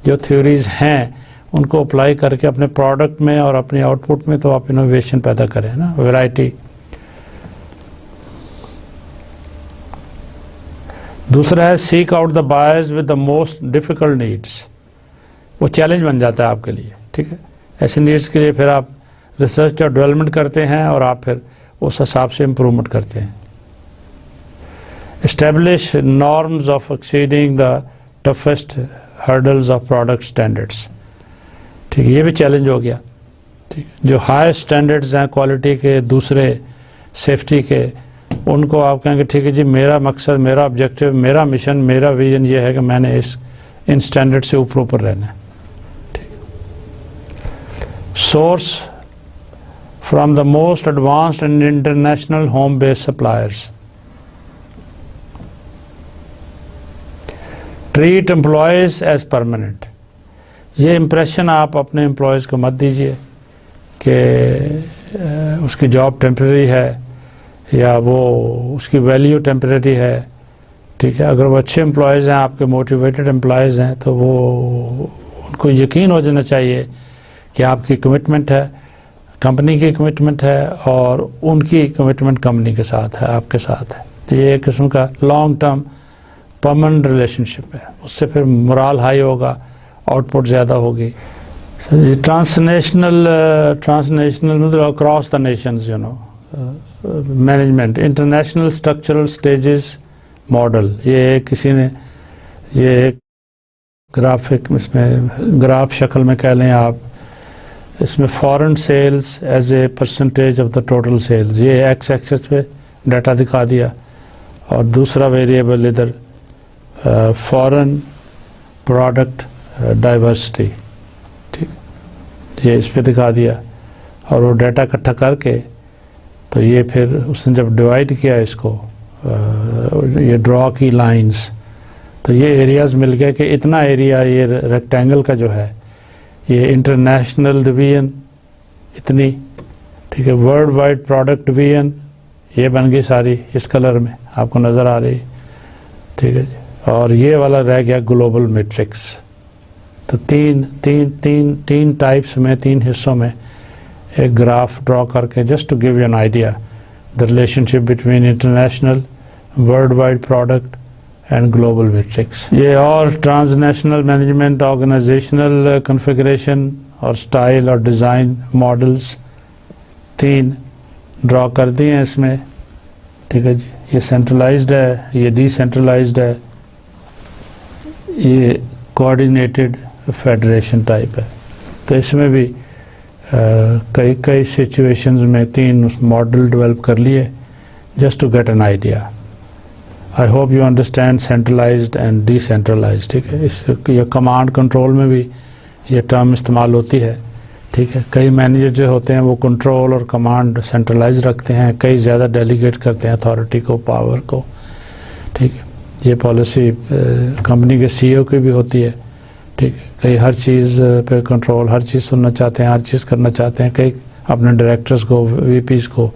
جو تھیوریز ہیں ان کو اپلائی کر کے اپنے پروڈکٹ میں اور اپنی آؤٹ پٹ میں تو آپ انوویشن پیدا کریں نا, ویرائٹی. دوسرا ہے seek out the buyers with the most difficult needs. وہ چیلنج بن جاتا ہے آپ کے لیے, ٹھیک ہے. ایسے نیڈس کے لیے پھر آپ ریسرچ اور ڈیولپمنٹ کرتے ہیں اور آپ پھر اس حساب سے امپروومنٹ کرتے ہیں. Establish norms of exceeding the toughest hurdles of product standards. ٹھیک ہے, یہ بھی چیلنج ہو گیا. ٹھیک, جو ہائی اسٹینڈرڈز ہیں کوالٹی کے, دوسرے سیفٹی کے, ان کو آپ کہیں گے ٹھیک ہے جی میرا مقصد, میرا آبجیکٹیو, میرا مشن, میرا ویژن یہ ہے کہ میں نے ان اسٹینڈرڈ سے اوپر رہنا ہے. Source from the most advanced and international home based suppliers. Treat employees as permanent. یہ امپریشن آپ اپنے امپلائیز کو مت دیجیے کہ اس کی جاب ٹیمپریری ہے یا وہ اس کی ویلیو ٹیمپریری ہے. ٹھیک ہے, اگر وہ اچھے امپلائیز ہیں, آپ کے موٹیویٹڈ امپلائیز ہیں, تو وہ ان کو یقین ہو جانا چاہیے کہ آپ کی کمٹمنٹ ہے, کمپنی کی کمٹمنٹ ہے, اور ان کی کمٹمنٹ کمپنی کے ساتھ ہے, آپ کے ساتھ ہے. تو یہ ایک قسم کا لانگ ٹرم پرماننٹ ریلیشن شپ ہے. اس سے پھر morale ہائی ہوگا, آؤٹ پٹ زیادہ ہوگی. ٹرانسنیشنل مطلب across the nations management. International structural stages model. یہ کسی نے یہ ایک گرافک, اس میں گراف شکل میں کہہ لیں آپ, اس میں foreign sales as a percentage of the total sales, یہ ایکس ایکسس پہ ڈیٹا دکھا دیا, اور دوسرا ویریبل ادھر فارن پروڈکٹ ڈائیورسٹی. ٹھیک, یہ اس پہ دکھا دیا, اور وہ ڈیٹا اکٹھا کر کے تو یہ پھر اس نے جب ڈیوائڈ کیا اس کو, یہ ڈرا کی لائنز, تو یہ ایریاز مل گئے کہ اتنا ایریا یہ ریکٹینگل کا جو ہے یہ انٹرنیشنل ڈویژن اتنی. ٹھیک ہے, ورلڈ وائڈ پروڈکٹ ڈویژن یہ بن گئی ساری اس کلر میں آپ کو نظر آ رہی. ٹھیک ہے جی, اور یہ والا رہ گیا گلوبل میٹرکس. تو تین ٹائپس میں, تین حصوں میں ایک گراف ڈرا کر کے, just to give you an idea the relationship between international, worldwide product and global matrix. یہ اور ٹرانسنیشنل مینجمنٹ, آرگنائزیشنل کنفیگریشن اور اسٹائل اور ڈیزائن ماڈلز تین ڈرا کر دی ہیں اس میں. ٹھیک ہے جی, یہ سینٹرلائزڈ ہے, یہ ڈی سینٹرلائزڈ ہے, یہ کوآرڈینیٹڈ فیڈریشن ٹائپ ہے. تو اس میں بھی کئی سچویشنز میں تین ماڈل ڈیولپ کر لیے, just to get an idea. I hope you understand centralized and decentralized. ٹھیک ہے, اس یہ کمانڈ کنٹرول میں بھی یہ ٹرم استعمال ہوتی ہے. ٹھیک ہے, کئی مینیجر جو ہوتے ہیں وہ کنٹرول اور کمانڈ سینٹرلائز رکھتے ہیں, کئی زیادہ ڈیلیگیٹ کرتے ہیں اتھارٹی کو, پاور کو. ٹھیک ہے, یہ پالیسی کمپنی کے سی او کی بھی ہوتی ہے. ٹھیک ہے, کئی ہر چیز پہ کنٹرول, ہر چیز سننا چاہتے ہیں, ہر چیز کرنا چاہتے ہیں. کئی اپنے ڈائریکٹرز کو, وی پیز کو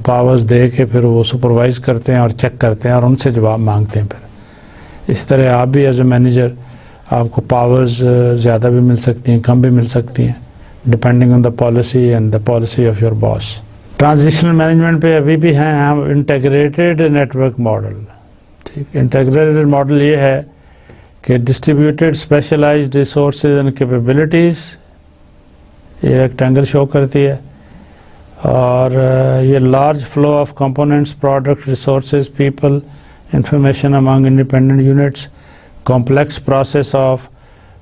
پاورز دے کے پھر وہ سپروائز کرتے ہیں اور چیک کرتے ہیں اور ان سے جواب مانگتے ہیں. پھر اس طرح آپ بھی ایز اے مینیجر, آپ کو پاورز زیادہ بھی مل سکتی ہیں, کم بھی مل سکتی ہیں, depending on the policy and the policy of your boss. Transitional management پہ ابھی بھی ہیں ہم. Integrated network model. ٹھیک, انٹیگریٹڈ ماڈل یہ ہے کہ distributed specialized resources and capabilities, یہ ریکٹینگل شو کرتی ہے, اور یہ large flow of components, product, resources, people, information among independent units, complex process of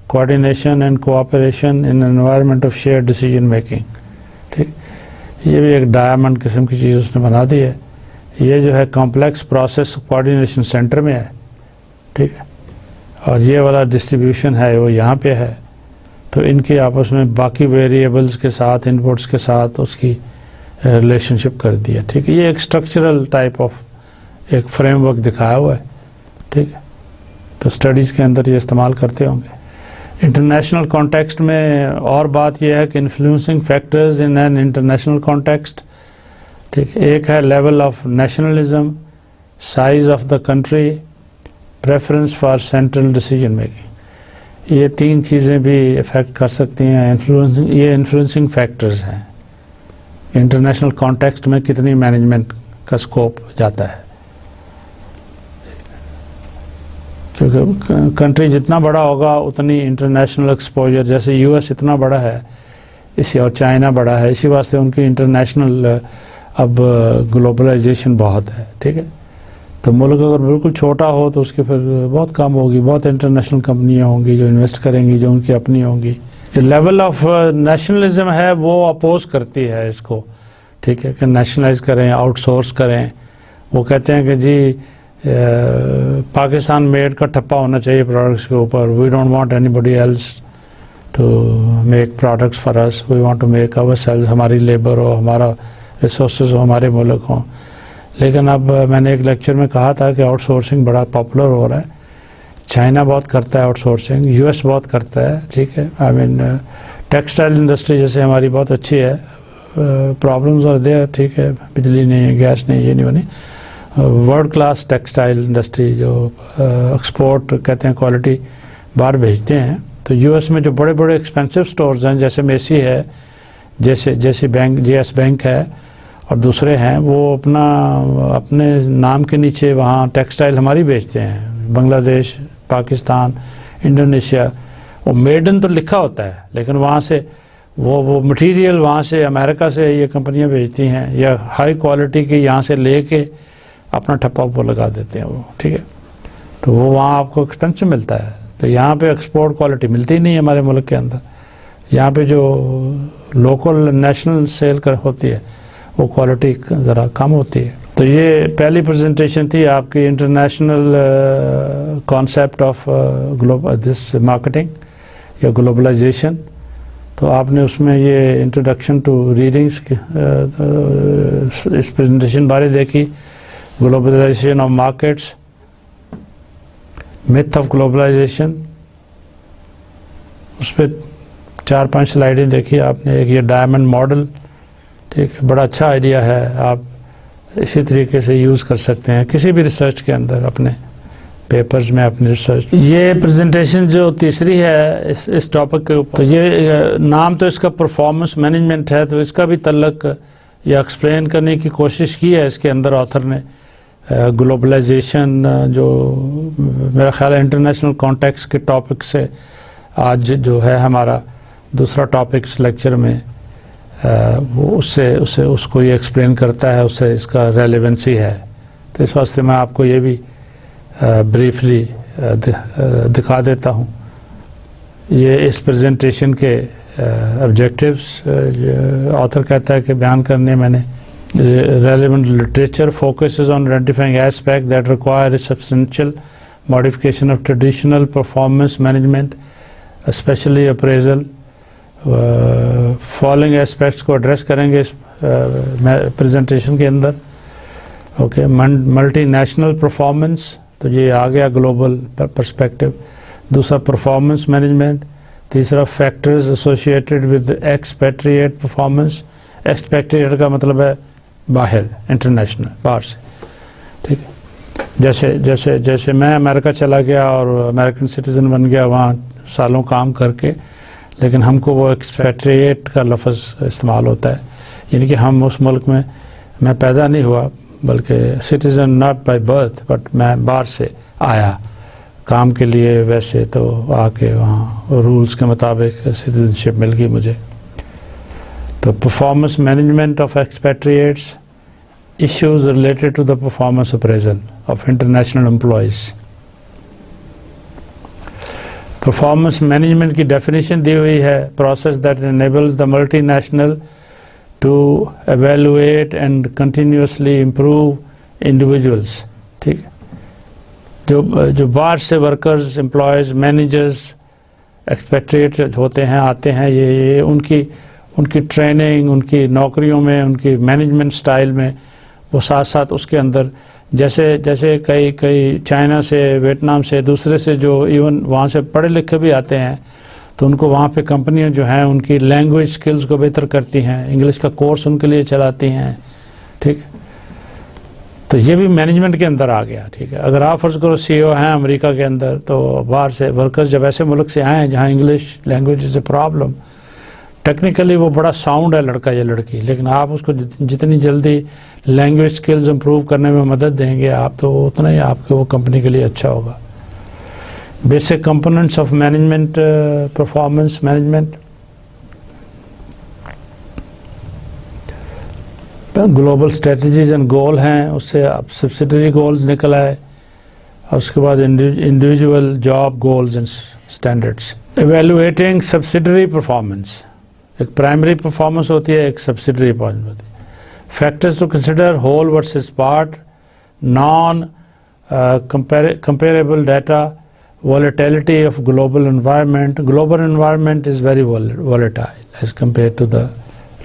coordination and cooperation in environment of share decision making. ٹھیک, یہ بھی ایک ڈائمنڈ قسم کی چیز اس نے بنا دی ہے. یہ جو ہے کمپلیکس پروسیس کوآرڈینیشن سینٹر میں ہے. ٹھیک ہے, اور یہ والا ڈسٹریبیوشن ہے وہ یہاں پہ ہے. تو ان کی آپس میں باقی ویریبلز کے ساتھ, ان پٹس کے ساتھ اس کی ریلیشن شپ کر دی ہے. ٹھیک ہے, یہ ایک اسٹرکچرل ٹائپ آف ایک فریم ورک دکھایا ہوا ہے. ٹھیک ہے, تو اسٹڈیز کے اندر یہ استعمال کرتے ہوں گے. انٹرنیشنل کانٹیکسٹ میں اور بات یہ ہے کہ influencing factors in an international context. ٹھیک, ایک ہے level of nationalism, size of the country, preference for central decision making. یہ 3 چیزیں بھی افیکٹ کر سکتی ہیں. یہ انفلوئنسنگ فیکٹرز ہیں. انٹرنیشنل کانٹیکسٹ میں کتنی مینجمنٹ کا اسکوپ جاتا ہے، کیونکہ کنٹری جتنا بڑا ہوگا اتنی انٹرنیشنل ایکسپوجر، جیسے یو ایس اتنا بڑا ہے اسی اور چائنا بڑا ہے، اسی واسطے ان کی انٹرنیشنل اب گلوبلائزیشن بہت ہے. ٹھیک ہے، تو ملک اگر بالکل چھوٹا ہو تو اس کی پھر بہت کم ہوگی، بہت انٹرنیشنل کمپنیاں ہوں گی جو انویسٹ کریں گی، جو ان کی اپنی ہوں گی. جو لیول آف نیشنلزم ہے وہ اپوز کرتی ہے اس کو. ٹھیک ہے، کہ نیشنلائز کریں، آؤٹ سورس کریں. وہ کہتے ہیں کہ جی پاکستان میڈ کا ٹھپا ہونا چاہیے پروڈکٹس کے اوپر. We don't want anybody else to make products for us, we want to make our sales. ہماری لیبر ہو، ہمارا ریسورسز ہو، ہمارے ملک ہوں. لیکن اب میں نے ایک لیکچر میں کہا تھا کہ آؤٹ سورسنگ بڑا پاپولر ہو رہا ہے. چائنا بہت کرتا ہے آؤٹ سورسنگ، یو ایس بہت کرتا ہے. ٹھیک ہے، آئی مین ٹیکسٹائل انڈسٹری جیسے ہماری بہت اچھی ہے. پرابلمز اور دیر، ٹھیک ہے، بجلی نہیں، گیس نہیں، یہ نہیں بنی. ورلڈ کلاس ٹیکسٹائل انڈسٹری جو ایکسپورٹ کہتے ہیں، کوالٹی باہر بھیجتے ہیں. تو یو ایس میں جو بڑے بڑے ایکسپینسو سٹورز ہیں جیسے میسی ہے، جیسے بینک، جی ایس بینک ہے اور دوسرے ہیں، وہ اپنے نام کے نیچے وہاں ٹیکسٹائل ہماری بیچتے ہیں. بنگلہ دیش، پاکستان، انڈونیشیا. وہ میڈ ان تو لکھا ہوتا ہے لیکن وہاں سے وہ مٹیریل وہاں سے امریکہ سے یہ کمپنیاں بھیجتی ہیں، یا ہائی کوالٹی کی یہاں سے لے کے اپنا ٹھپا اوپر لگا دیتے ہیں وہ. ٹھیک ہے، تو وہ وہاں آپ کو ایکسپینسو ملتا ہے. تو یہاں پہ ایکسپورٹ کوالٹی ملتی ہی نہیں ہے ہمارے ملک کے اندر. یہاں پہ جو لوکل نیشنل سیل ہوتی ہے وہ کوالٹی ذرا کم ہوتی ہے. تو یہ پہلی پریزنٹیشن تھی آپ کی، international concept of this marketing یا گلوبلائزیشن. تو آپ نے اس میں یہ انٹروڈکشن ٹو ریڈنگس اس پریزنٹیشن بارے دیکھی. Globalization of markets, myth of globalization, اس پہ 4-5 سلائیڈیں دیکھی آپ نے. ایک یہ ڈائمنڈ ماڈل، ٹھیک ہے، بڑا اچھا آئیڈیا ہے. آپ اسی طریقے سے یوز کر سکتے ہیں کسی بھی ریسرچ کے اندر، اپنے پیپرز میں، اپنی ریسرچ. یہ پریزنٹیشن جو تیسری ہے اس ٹاپک کے اوپر، تو یہ نام تو اس کا پرفارمنس مینجمنٹ ہے، تو اس کا بھی تعلق یا ایکسپلین کرنے کی کوشش کی ہے اس کے اندر آتھر نے. گلوبلائزیشن جو میرا خیال ہے انٹرنیشنل کانٹیکس کے ٹاپک سے آج جو ہے ہمارا دوسرا ٹاپک اس لیکچر میں، وہ اس کو یہ ایکسپلین کرتا ہے، اس سے اس کا ریلیونسی ہے. تو اس واسطے میں آپ کو یہ بھی بریفلی دکھا دیتا ہوں. یہ اس پریزنٹیشن کے آبجیکٹیوز آتھر کہتا ہے کہ بیان کرنے میں نے relevant literature focuses on identifying aspects that require a substantial modification of traditional performance management, especially appraisal. Following aspects کو address کریں گے اس presentation کے اندر. اوکے، ملٹی نیشنل پرفارمنس، تو یہ آ گیا گلوبل پرسپیکٹو. دوسرا پرفارمنس مینجمنٹ. تیسرا فیکٹرز ایسوسیٹیڈ ود ایکسپیٹریٹ پرفارمنس. ایکسپیٹریٹ کا مطلب ہے باہر، انٹرنیشنل، باہر سے. ٹھیک ہے، جیسے میں امریکہ چلا گیا اور امریکن سٹیزن بن گیا وہاں سالوں کام کر کے، لیکن ہم کو وہ ایکسپیٹریٹ کا لفظ استعمال ہوتا ہے، یعنی کہ ہم اس ملک میں پیدا نہیں ہوا، بلکہ citizen not by birth, but میں باہر سے آیا کام کے لیے. ویسے تو آ کے وہاں رولز کے مطابق سٹیزن شپ مل گئی مجھے. تو performance management of expatriates, issues related to the performance appraisal of international employees. Performance management کی ڈیفینیشن دی ہوئی ہے، process that enables the multinational to evaluate and continuously improve individuals. ٹھیک ہے، جو باہر سے ورکرز، امپلائیز، مینیجرز، ایکسپیٹریٹ ہوتے ہیں، آتے ہیں، یہ ان کی ٹریننگ، ان کی نوکریوں میں، ان کی مینجمنٹ سٹائل میں، وہ ساتھ ساتھ اس کے اندر جیسے کئی چائنا سے، ویتنام سے، دوسرے سے جو ایون وہاں سے پڑھے لکھے بھی آتے ہیں، تو ان کو وہاں پہ کمپنیاں جو ہیں ان کی لینگویج سکلز کو بہتر کرتی ہیں، انگلش کا کورس ان کے لیے چلاتی ہیں. ٹھیک ہے، تو یہ بھی مینجمنٹ کے اندر آ گیا. ٹھیک ہے, اگر آپ فرض کرو سی او ہیں امریکہ کے اندر, تو باہر سے ورکرز جب ایسے ملک سے آئے ہیں جہاں English language is a problem, technically وہ بڑا ساؤنڈ ہے لڑکا یا لڑکی, لیکن آپ اس کو جتنی جلدی لینگویج سکلز امپروو کرنے میں مدد دیں گے آپ, تو اتنا ہی آپ کے وہ کمپنی کے لیے اچھا ہوگا. Basic components of management, performance management, global strategies and goal ہیں, اس سے اب سبسڈری گولز نکل آئے, اور اس کے بعد individual job goals and standards. Evaluating subsidiary performance, ایک پرائمری پرفارمنس ہوتی ہے, ایک سبسڈری پرفارمنس ہوتی ہے. Factors to consider whole versus part, non comparable data, volatility of global environment. Global environment is very volatile as compared to the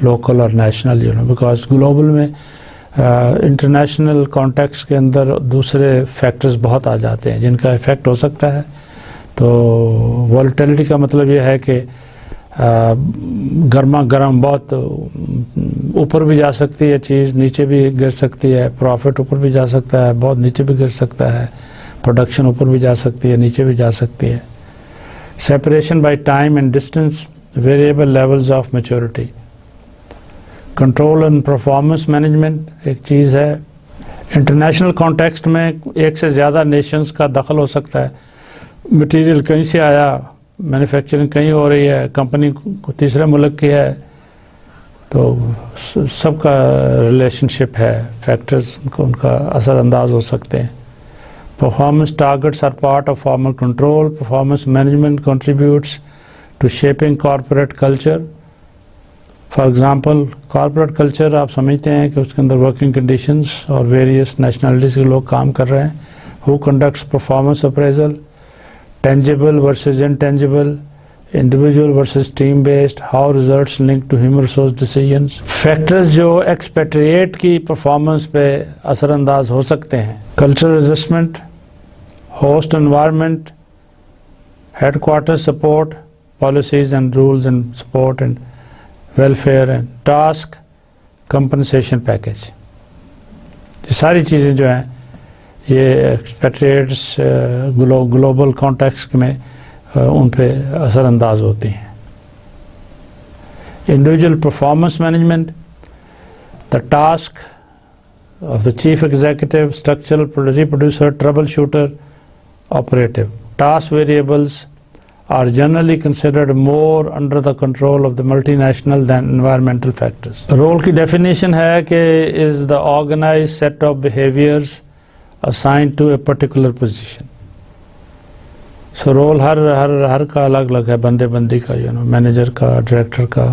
local or national, because global میں international context کے اندر دوسرے factors بہت آ جاتے ہیں جن کا افیکٹ ہو سکتا ہے. تو ولیٹیلٹی کا مطلب یہ ہے کہ گرما گرم بہت اوپر بھی جا سکتی ہے چیز, نیچے بھی گر سکتی ہے, پروفٹ اوپر بھی جا سکتا ہے, بہت نیچے بھی گر سکتا ہے, پروڈکشن اوپر بھی جا سکتی ہے, نیچے بھی جا سکتی ہے. Separation by time and distance, variable levels of maturity. Control and performance management ایک چیز ہے. انٹرنیشنل کانٹیکسٹ میں ایک سے زیادہ نیشنز کا دخل ہو سکتا ہے. مٹیریل کہیں سے آیا, مینوفیکچرنگ کہیں ہو رہی ہے, کمپنی تیسرے ملک کی ہے, تو سب کا ریلیشن شپ ہے, فیکٹرز ان کا اثر انداز ہو سکتے ہیں. Performance targets are part of former control. Performance management contributes to shaping corporate culture. For example corporate culture آپ سمجھتے ہیں کہ اس کے اندر ورکنگ کنڈیشنز اور ویریس نیشنلٹیز کے لوگ کام کر رہے ہیں. Who conducts performance appraisal, tangible versus intangible, individual versus team based, how results link to human resource decisions. Factors جو ایکسپیٹریٹ کی پرفارمنس پہ اثر انداز ہو سکتے ہیں. Cultural adjustment, host environment, head quarter support, policies and rules and support and welfare and task, compensation package. یہ ساری چیزیں جو ہیں یہ ایکسپیٹریٹس گلوبل کانٹیکسٹ میں ان پہ اثر انداز ہوتی ہیں. Individual performance management, the task of the chief executive, structural reproducer, troubleshooter, operative. Task variables are generally considered more under the control of the multinational than environmental factors. Role کی definition ہے کہ is the organized set of behaviors assigned to a particular position. So role ہر کا الگ الگ ہے, بندے بندی کا, manager کا, director کا.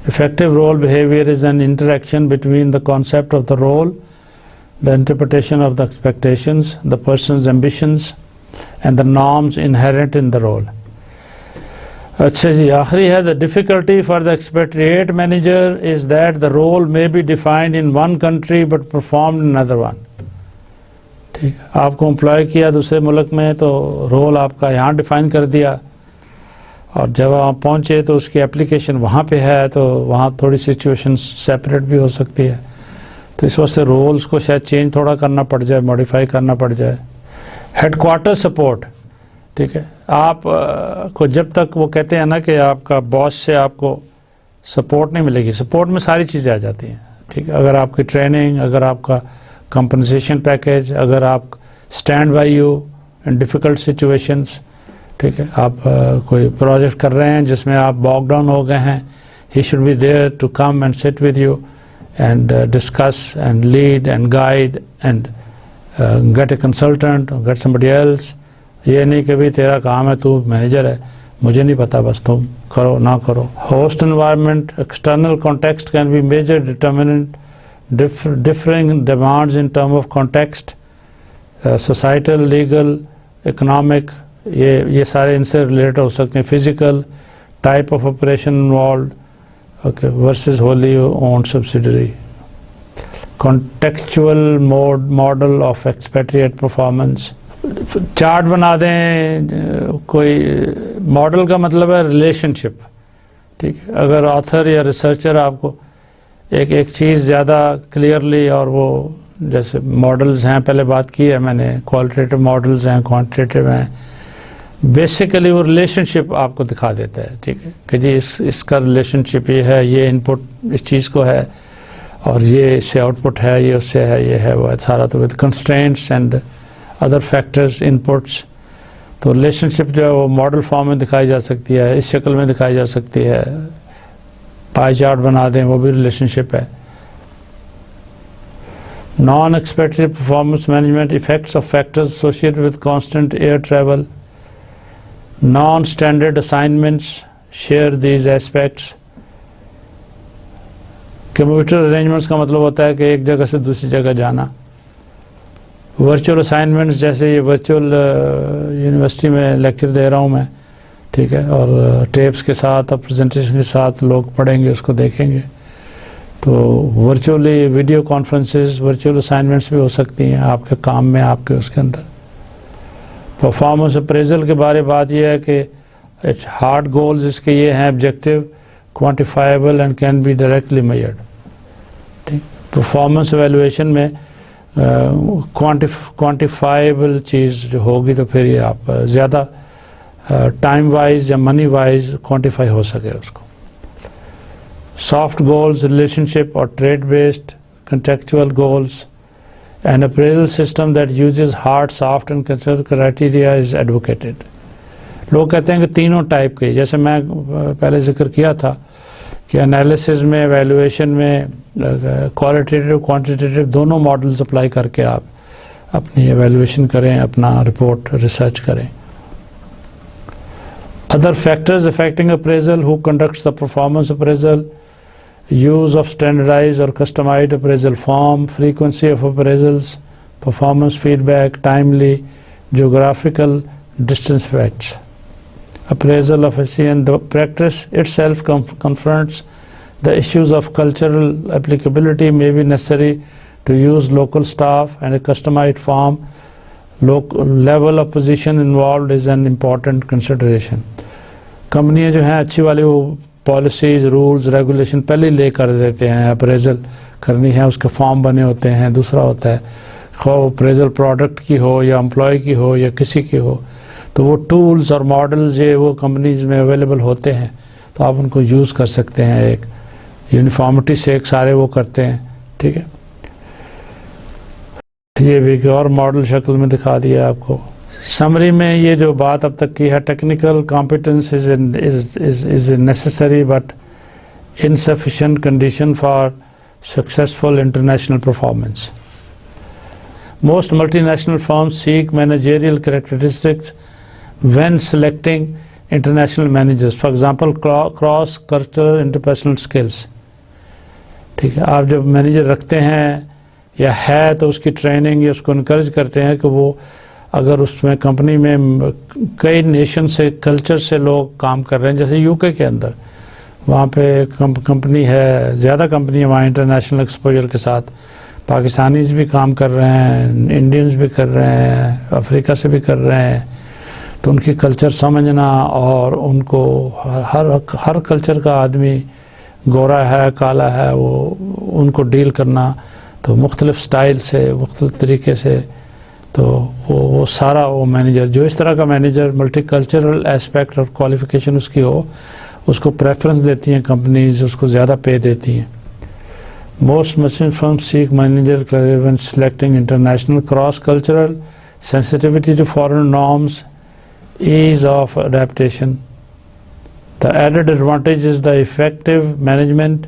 Effective role behavior is an interaction between the concept of the role, the interpretation of the expectations, the person's ambitions and the norms inherent in the role. اچھا جی, آخری ہے, the difficulty for the expatriate manager is that the role may be defined in one country but performed in another one. ٹھیک, آپ کو employee کیا دوسرے ملک میں تو رول آپ کا یہاں ڈیفائن کر دیا, اور جب آپ پہنچے تو اس کی اپلیکیشن وہاں پہ ہے, تو وہاں تھوڑی سچویشن سیپریٹ بھی ہو سکتی ہے. تو اس واسطے رولز کو شاید چینج تھوڑا کرنا پڑ جائے, موڈیفائی کرنا پڑ جائے. ہیڈ کوارٹر سپورٹ, ٹھیک ہے, آپ کو جب تک وہ کہتے ہیں نا کہ آپ کا باس سے آپ کو سپورٹ نہیں ملے گی, سپورٹ میں ساری چیزیں آ جاتی ہیں. ٹھیک ہے, اگر آپ کی ٹریننگ, اگر آپ کا کمپنسیشن پیکیج, اگر آپ stand by you in difficult situations. ٹھیک ہے, آپ کوئی پروجیکٹ کر رہے ہیں جس میں آپ باگ ڈاؤن ہو گئے ہیں, he should be there to come and sit with you and discuss and lead and guide and get a consultant, get somebody else. یہ نہیں کہ بھی تیرا کام ہے, تو مینیجر ہے, مجھے نہیں پتا, بس تم کرو نہ کرو. Host environment, external context can be major determinant, differing demands in term of context, societal, legal, economic, یہ سارے ان سے ریلیٹ ہو سکتے ہیں. Physical, type of operation involved, okay, versus wholly owned subsidiary. Contextual model of expatriate performance. Chart بنا دیں, کوئی ماڈل کا مطلب ہے ریلیشن شپ. ٹھیک ہے, اگر آتھر یا ریسرچر آپ کو ایک چیز زیادہ کلیئرلی اور وہ جیسے ماڈلز ہیں، پہلے بات کی ہے میں نے، کوالٹیٹیو ماڈلز ہیں، کوانٹیٹیو ہیں. بیسیکلی وہ ریلیشن شپ آپ کو دکھا دیتا ہے، ٹھیک ہے، کہ جی اس کا ریلیشن شپ یہ ہے، یہ ان پٹ اس چیز کو ہے اور یہ اس سے آؤٹ پٹ ہے، یہ اس سے ہے، یہ ہے وہ ہے، سارا تو with constraints and other factors inputs. تو ریلیشن شپ جو ہے وہ ماڈل فارم میں دکھائی جا سکتی ہے، اس شکل میں دکھائی جا سکتی ہے. پائی چارٹ بنا دیں، وہ بھی ریلیشن شپ ہے. Non expected performance management effects of factors associated with constant air travel. Non standard assignments share these aspects. Computer arrangements کا مطلب ہوتا ہے کہ ایک جگہ سے دوسری جگہ جانا. ورچوئل اسائنمنٹس جیسے یہ ورچوئل یونیورسٹی میں لیکچر دے رہا ہوں میں، ٹھیک ہے، اور ٹیپس کے ساتھ اور پریزنٹیشن کے ساتھ لوگ پڑھیں گے، اس کو دیکھیں گے. تو virtually video conferences virtual assignments بھی ہو سکتی ہیں آپ کے کام میں، آپ کے اس کے اندر. پرفارمنس اپریزل کے بارے بات یہ ہے کہ ہارڈ گولز اس کے یہ ہیں، objective, quantifiable and can be directly measured. ٹھیک، پرفارمنس ایویلویشن میں کوانٹیفائیبل چیز جو ہوگی تو پھر یہ آپ زیادہ ٹائم وائز یا منی وائز کوانٹیفائی ہو سکے اس کو. سافٹ گولز ریلیشن شپ اور trade based contextual goals. An appraisal system that uses hard, soft and conservative criteria is advocated. لوگ کہتے ہیں کہ تینوں ٹائپ کے، جیسے میں پہلے ذکر کیا تھا کہ انالیسز میں، ایویلویشن میں کوالٹیٹیو کوانٹیٹیو دونوں ماڈلز اپلائی کر کے آپ اپنی ایویلویشن کریں، اپنا رپورٹ ریسرچ کریں. Other factors affecting appraisal: who conducts the performance appraisal, use of standardized or customized appraisal form, frequency of appraisals, performance feedback, timely, geographical distance effects. Appraisal efficiency and the practice itself confronts the issues of cultural applicability. May be necessary to use local staff and a customized form. Level of position involved is an important consideration. کمپنیاں جو ہیں اچھی والی وہ policies, rules, regulation پہلے لے کر دیتے ہیں. اپریزل کرنی ہے، اس کے فارم بنے ہوتے ہیں. دوسرا ہوتا ہے خواہ اپریزل پروڈکٹ کی ہو یا امپلائی کی ہو یا کسی کی ہو، تو وہ ٹولز اور ماڈلز یہ وہ کمپنیز میں اویلیبل ہوتے ہیں، تو آپ ان کو یوز کر سکتے ہیں. ایک یونیفارمٹی سے ایک سارے وہ کرتے ہیں، ٹھیک ہے. یہ بھی ایک اور ماڈل شکل میں دکھا دیا آپ کو. سمری میں یہ جو بات اب تک کی ہے، technical competence is necessary but insufficient condition for successful international performance. Most multinational firms seek managerial characteristics when selecting international managers. For example, cross-cultural interpersonal skills. ٹھیک ہے، آپ جب مینیجر رکھتے ہیں یا ہے تو اس کی ٹریننگ یا اس کو انکریج کرتے ہیں کہ وہ اگر اس میں کمپنی میں کئی نیشن سے، کلچر سے لوگ کام کر رہے ہیں، جیسے یو کے اندر وہاں پہ کمپنی ہے، زیادہ کمپنی ہے وہاں انٹرنیشنل ایکسپوجر کے ساتھ. پاکستانیز بھی کام کر رہے ہیں، انڈینز بھی کر رہے ہیں، افریقہ سے بھی کر رہے ہیں. تو ان کی کلچر سمجھنا اور ان کو ہر کلچر کا آدمی گورا ہے، کالا ہے، وہ ان کو ڈیل کرنا تو مختلف سٹائل سے، مختلف طریقے سے. تو وہ سارا وہ مینیجر جو اس طرح کا مینیجر ملٹی کلچرل ایسپیکٹ اور کوالیفیکیشن اس کی ہو، اس کو پریفرنس دیتی ہیں کمپنیز، اس کو زیادہ پے دیتی ہیں. Most machine firms seek manager when selecting international cross cultural sensitivity to foreign norms, ease of adaptation. The added advantage is the effective management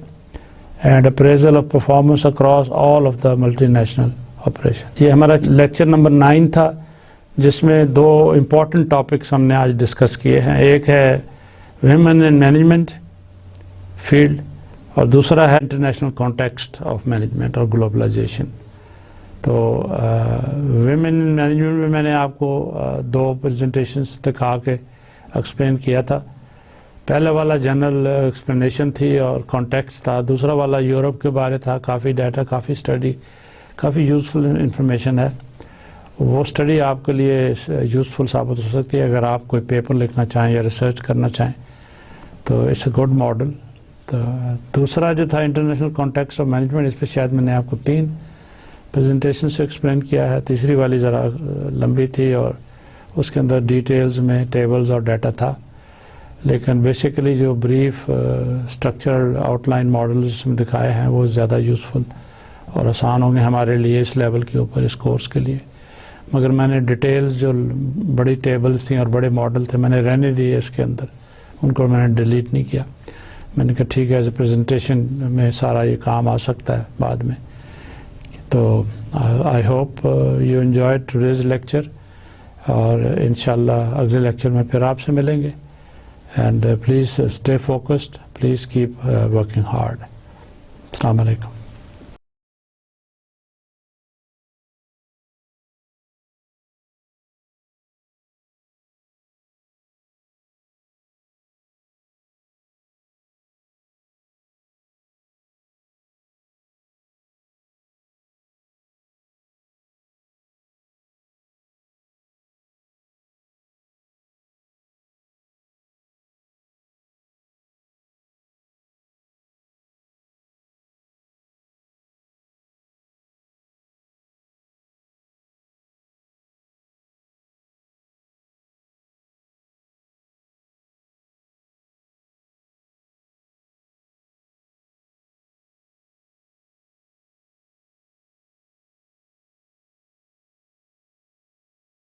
and appraisal of performance across all of the multinational operation. یہ ہمارا lecture number 9 تھا، جس میں 2 important topics ہم نے آج discuss کیے ہیں. ایک ہے ویمن ان مینجمنٹ فیلڈ اور دوسرا ہے انٹرنیشنل کانٹیکسٹ آف مینجمنٹ اور گلوبلائزیشن. تو ویمن ان مینجمنٹ میں میں نے آپ کو 2 پریزنٹیشنز دکھا کے ایکسپلین کیا تھا. پہلے والا جنرل ایکسپلینیشن تھی اور کانٹیکسٹ تھا، دوسرا والا یورپ کے بارے تھا. کافی ڈیٹا، کافی اسٹڈی، کافی یوزفل انفارمیشن ہے. وہ اسٹڈی آپ کے لیے یوزفل ثابت ہو سکتی ہے اگر آپ کوئی پیپر لکھنا چاہیں یا ریسرچ کرنا چاہیں، تو اٹس اے گڈ ماڈل. تو دوسرا جو تھا انٹرنیشنل کانٹیکسٹ آف مینجمنٹ، اس پہ شاید میں نے آپ کو 3 پریزنٹیشن سے ایکسپلین کیا ہے. تیسری والی ذرا لمبی تھی اور اس کے اندر ڈیٹیلز میں ٹیبلز اور ڈیٹا تھا، لیکن بیسیکلی جو brief structural out line models میں دکھائے ہیں وہ زیادہ یوزفل اور آسان ہوں گے ہمارے لیے اس لیول کے اوپر، اس کورس کے لیے. مگر میں نے ڈیٹیلز جو بڑی ٹیبلز تھیں اور بڑے ماڈل تھے میں نے رہنے دیے اس کے اندر، ان کو میں نے ڈیلیٹ نہیں کیا. میں نے کہا ٹھیک ہے ایز اے پریزنٹیشن میں سارا یہ کام آ سکتا ہے بعد میں. تو آئی hope you enjoy today's lecture, اور انشاءاللہ اگلے لیکچر میں پھر آپ سے ملیں گے. And please stay focused, please keep working hard. السلام علیکم.